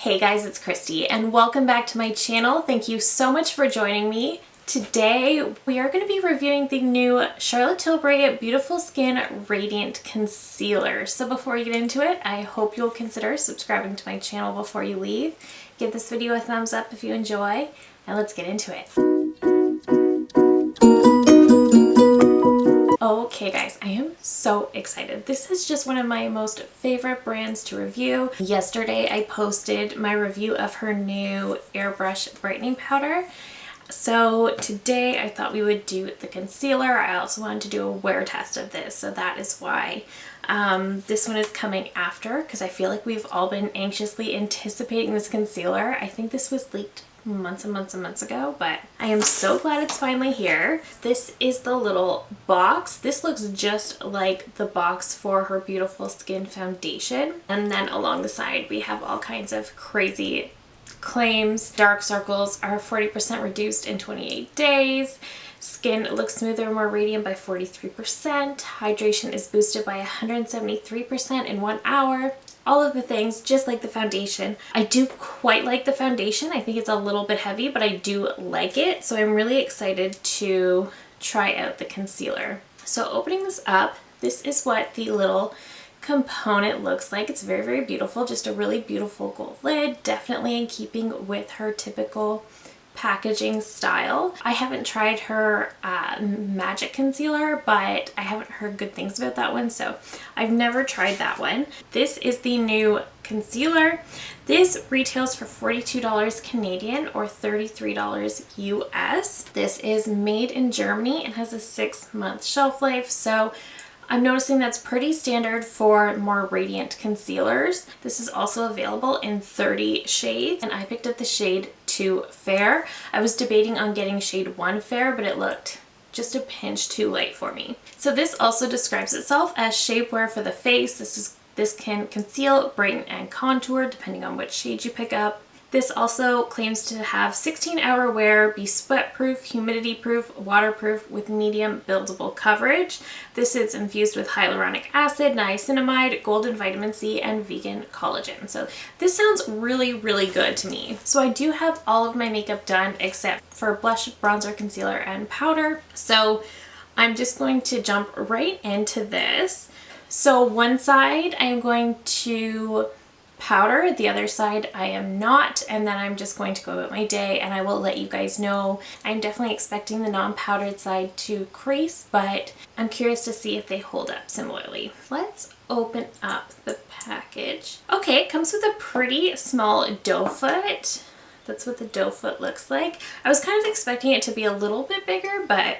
Hey guys, it's Christy and welcome back to my channel. Thank you so much for joining me. Today we are going to be reviewing the new Charlotte Tilbury Beautiful Skin Radiant Concealer. So before we get into it, I hope you'll consider subscribing to my channel before you leave. Give this video a thumbs up if you enjoy, and let's get into it. Okay guys, I am so excited. This is just one of my most favorite brands to review. Yesterday I posted my review of her new Airbrush brightening powder. So today I thought we would do the concealer. I also wanted to do a wear test of this, so that is why this one is coming after, because I feel like we've all been anxiously anticipating this concealer. I think this was leaked months and months and months ago, but I am so glad it's finally here. This is the little box. This looks just like the box for her Beautiful Skin foundation, and then along the side we have all kinds of crazy claims. Dark circles are 40% reduced in 28 days. Skin looks smoother and more radiant by 43%. Hydration is boosted by 173% in 1 hour. All of the things, just like the foundation. I do quite like the foundation. I think it's a little bit heavy, but I do like it. So I'm really excited to try out the concealer. So opening this up, this is what the little component looks like. It's very, very beautiful. Just a really beautiful gold lid. Definitely in keeping with her typical packaging style. I haven't tried her magic concealer, but I haven't heard good things about that one, so I've never tried that one. This is the new concealer. This retails for $42 Canadian or $33 US. This is made in Germany and has a 6-month shelf life, so I'm noticing that's pretty standard for more radiant concealers. This is also available in 30 shades, and I picked up the shade 2 Fair. I was debating on getting shade 1 Fair, but it looked just a pinch too light for me. So this also describes itself as shapewear for the face. This can conceal, brighten, and contour depending on which shade you pick up. This also claims to have 16-hour wear, be sweat-proof, humidity-proof, waterproof with medium buildable coverage. This is infused with hyaluronic acid, niacinamide, golden vitamin C, and vegan collagen. So this sounds really, really good to me. So I do have all of my makeup done except for blush, bronzer, concealer, and powder. So I'm just going to jump right into this. So one side I'm going to powder, the other side I am not, and then I'm just going to go about my day and I will let you guys know. I'm definitely expecting the non-powdered side to crease, but I'm curious to see if they hold up similarly. Let's open up the package. Okay, it comes with a pretty small doe foot. That's what the doe foot looks like. I was kind of expecting it to be a little bit bigger, but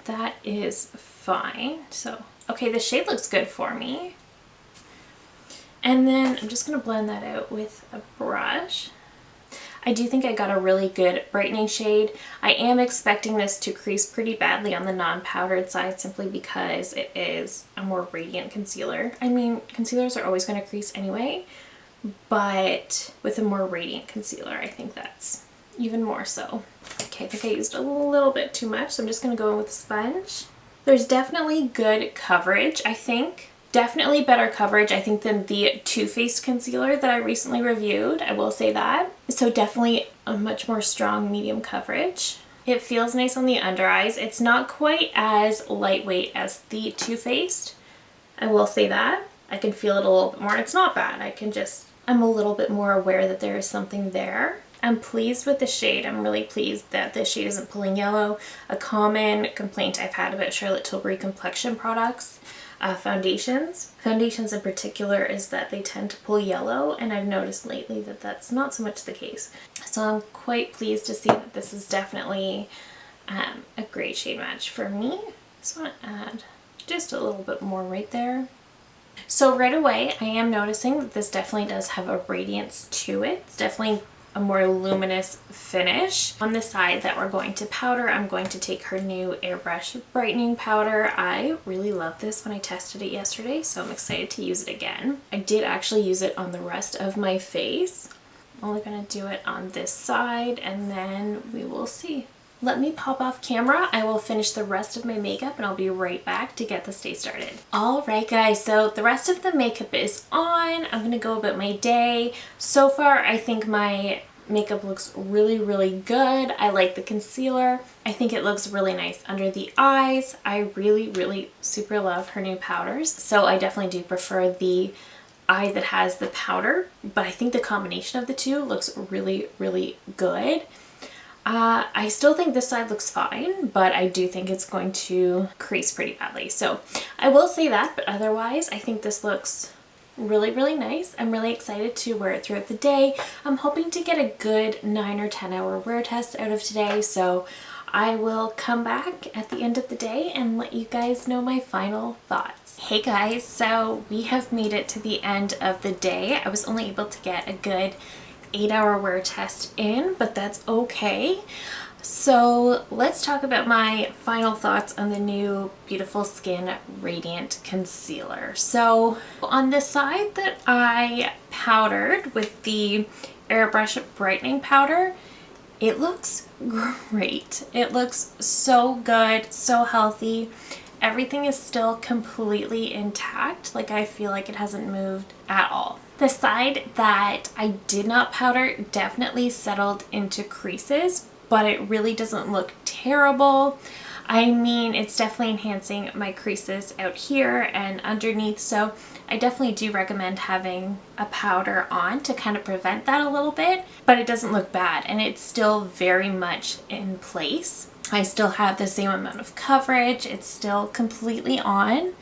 that is fine. So, okay, the shade looks good for me. And then I'm just going to blend that out with a brush. I do think I got a really good brightening shade. I am expecting this to crease pretty badly on the non-powdered side simply because it is a more radiant concealer. I mean, concealers are always going to crease anyway, but with a more radiant concealer, I think that's even more so. Okay, I think I used a little bit too much, so I'm just going to go in with a sponge. There's definitely good coverage, I think. Definitely better coverage, I think, than the Too Faced concealer that I recently reviewed. I will say that. So definitely a much more strong medium coverage. It feels nice on the under eyes. It's not quite as lightweight as the Too Faced. I will say that. I can feel it a little bit more. It's not bad. I'm a little bit more aware that there is something there. I'm pleased with the shade. I'm really pleased that this shade isn't pulling yellow. A common complaint I've had about Charlotte Tilbury complexion products, foundations in particular, is that they tend to pull yellow, and I've noticed lately that that's not so much the case. So I'm quite pleased to see that this is definitely a great shade match for me. Just want to add just a little bit more right there. So right away I am noticing that this definitely does have a radiance to it. It's definitely a more luminous finish. On the side that we're going to powder, I'm going to take her new Airbrush brightening powder. I really love this when I tested it yesterday, so I'm excited to use it again. I did actually use it on the rest of my face. I'm only going to do it on this side, and then we will see. let me pop off camera. I will finish the rest of my makeup and I'll be right back to get this day started. All right guys, so the rest of the makeup is on. I'm gonna go about my day. So far, I think my makeup looks really, really good. I like the concealer. I think it looks really nice under the eyes. I really, really super love her new powders. So I definitely do prefer the eye that has the powder, but I think the combination of the two looks really, really good. I still think this side looks fine, but I do think it's going to crease pretty badly. So I will say that, but otherwise I think this looks really, really nice. I'm really excited to wear it throughout the day. I'm hoping to get a good 9 or 10 hour wear test out of today, so I will come back at the end of the day and let you guys know my final thoughts. Hey guys, so we have made it to the end of the day. I was only able to get a good 8-hour wear test in, but that's okay. So let's talk about my final thoughts on the new Beautiful Skin Radiant Concealer. So on the side that I powdered with the Airbrush Brightening Powder, it looks great. It looks so good, so healthy. Everything is still completely intact. Like, I feel like it hasn't moved at all. The side that I did not powder definitely settled into creases, but it really doesn't look terrible. I mean, it's definitely enhancing my creases out here and underneath, so I definitely do recommend having a powder on to kind of prevent that a little bit, but it doesn't look bad and it's still very much in place. I still have the same amount of coverage, it's still completely on,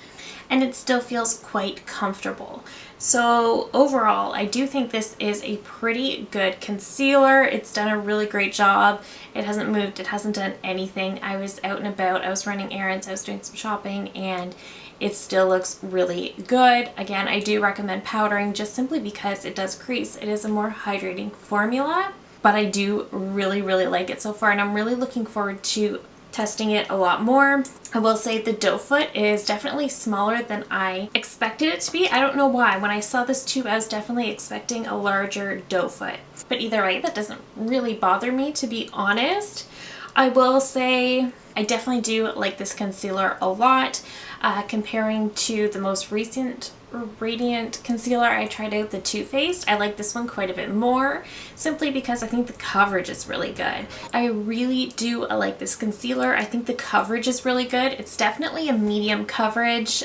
and it still feels quite comfortable. So overall, I do think this is a pretty good concealer. It's done a really great job. It hasn't moved, it hasn't done anything. I was out and about, I was running errands, I was doing some shopping, and it still looks really good. Again, I do recommend powdering just simply because it does crease. It is a more hydrating formula, but I do really, really like it so far, and I'm really looking forward to testing it a lot more. I will say the doe foot is definitely smaller than I expected it to be. I don't know why. When I saw this tube, I was definitely expecting a larger doe foot. But either way, that doesn't really bother me, to be honest. I will say I definitely do like this concealer a lot. Comparing to the most recent Radiant concealer I tried out, the Too Faced, I like this one quite a bit more, simply because I think the coverage is really good. I really do like this concealer. I think the coverage is really good. It's definitely a medium coverage.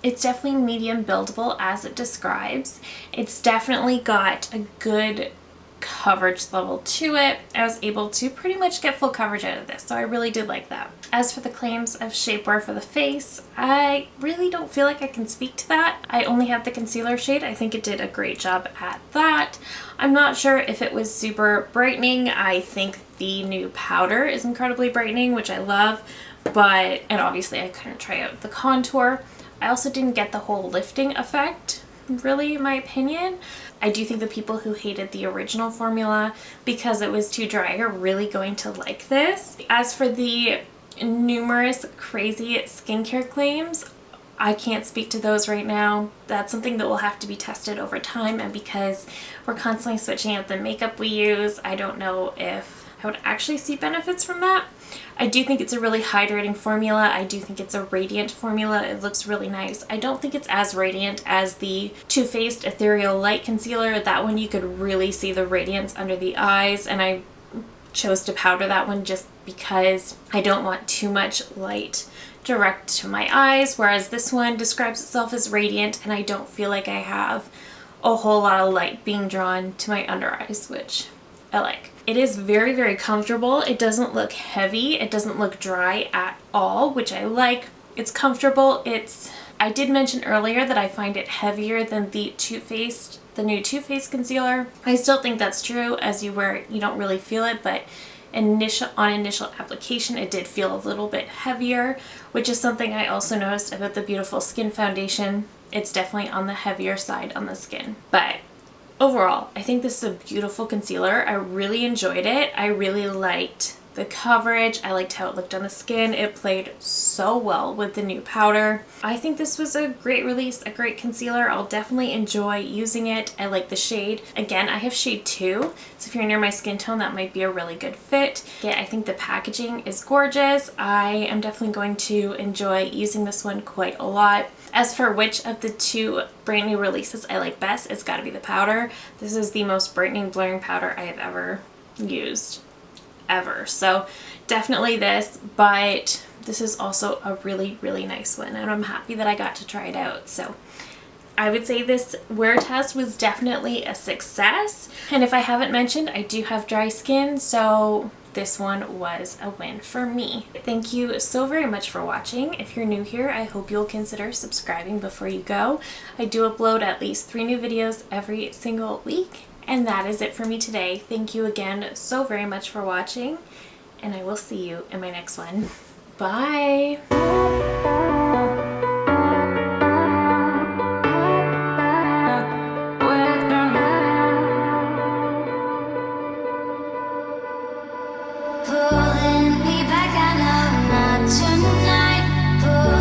It's definitely medium buildable as it describes. It's definitely got a good coverage level to it. I was able to pretty much get full coverage out of this, so I really did like that. As for the claims of shapewear for the face, I really don't feel like I can speak to that. I only have the concealer shade. I think it did a great job at that. I'm not sure if it was super brightening. I think the new powder is incredibly brightening, which I love, and obviously I couldn't try out the contour. I also didn't get the whole lifting effect, really, in my opinion. I do think the people who hated the original formula because it was too dry are really going to like this. As for the numerous crazy skincare claims, I can't speak to those right now. That's something that will have to be tested over time, and because we're constantly switching out the makeup we use, I don't know if I would actually see benefits from that. I do think it's a really hydrating formula. I do think it's a radiant formula. It looks really nice. I don't think it's as radiant as the Too Faced Ethereal Light Concealer. That one you could really see the radiance under the eyes, and I chose to powder that one just because I don't want too much light direct to my eyes, whereas this one describes itself as radiant, and I don't feel like I have a whole lot of light being drawn to my under eyes, which I like. It is very, very comfortable. It doesn't look heavy. It doesn't look dry at all, which I like. It's comfortable. I did mention earlier that I find it heavier than the new Too Faced concealer. I still think that's true. As you wear it, you don't really feel it, but on initial application, it did feel a little bit heavier, which is something I also noticed about the Beautiful Skin Foundation. It's definitely on the heavier side on the skin. But overall, I think this is a beautiful concealer. I really enjoyed it. I really liked the coverage. I liked how it looked on the skin. It played so well with the new powder. I think this was a great release, a great concealer. I'll definitely enjoy using it. I like the shade. Again, I have shade 2, so if you're near my skin tone, that might be a really good fit. Yeah, I think the packaging is gorgeous. I am definitely going to enjoy using this one quite a lot. As for which of the 2 brand new releases I like best, it's got to be the powder. This is the most brightening blurring powder I have ever used. Ever. So definitely this, but this is also a really, really nice one, and I'm happy that I got to try it out. So I would say this wear test was definitely a success. And if I haven't mentioned, I do have dry skin, so this one was a win for me. Thank you so very much for watching. If you're new here, I hope you'll consider subscribing before you go. I do upload at least 3 new videos every single week. And that is it for me today. Thank you again so very much for watching, and I will see you in my next one. Bye!